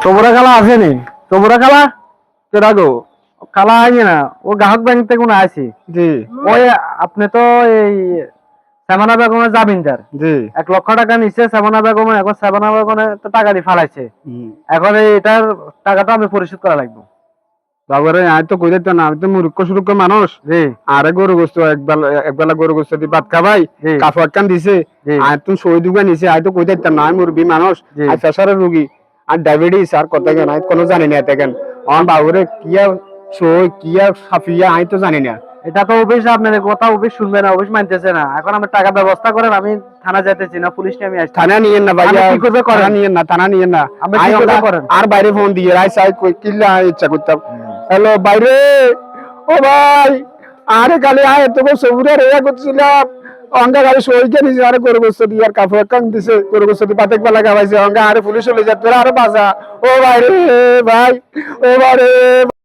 তোমরা খালা আসেনি? তোমরা খালা কেডা গো? খালা আইয়ে না, ও গ্রাহক ব্যাংক থেকে কোনো আসি। জি ওই আপনি তো এই সামানা বেগমের জামিনদার। জি 1 লক্ষ টাকা নিচ্ছে সামানা বেগমে, এখন সামানা বেগমে তো টাকা দিয়ে ফালাইছে। এখন এটার টাকাটা আমি পরিশোধ করা লাগবে। বাবারে আমি তো কইতে না, আমি তো মূর্খ সুরুক্ষ মানুষ। জি আরে গরু গোস্ত একবেলা গরু গোস্ত দি ভাত খাবাই জি কাপড় কান দিছে জি আর তুমি সই দুগা নিছে আমি তো কইতে না, আমি মুরব্বী মানুষ, জি আর প্রেসারের রোগী আর ডায়াবেটিস আর কথা কেন আমি কোনো জানি না এতে কেন আমার বাবুরে কিয়া সই কিয়া সাফিয়া আমি তো জানি না। এটা তো অফিস, আপনাদের কথা অফিস শুনবে না, অফিস মানতেছে না। এখন আমি টাকা ব্যবস্থা করেন, আমি থানা যাইতেছি না, পুলিশ নিয়ে আমি আসছি। থানা নিয়েন না ভাইয়া, আমি কি করবে করেন? থানা নিয়েন না, থানা নিয়েন না। আমি কি করবে করেন? আর বাইরে ফোন দিয়ে রাই সাই কই কিল্লা ইচ্ছা করতাম। হ্যালো বাইরে, ও ভাই আরে কালি আয় তো সবুরে রেয়া করছিলাম অঙ্গা গাড়ি সইকে নিছে আরে গরু গোস্ত দিয়ে আর কাপড় কান দিছে গরু গোস্ত দিয়ে পাতেক বেলা গাবাইছে অঙ্গা আরে পুলিশ চলে যাচ্ছে আরে বাজা ও ভাই রে ভাই ও ভাই রে।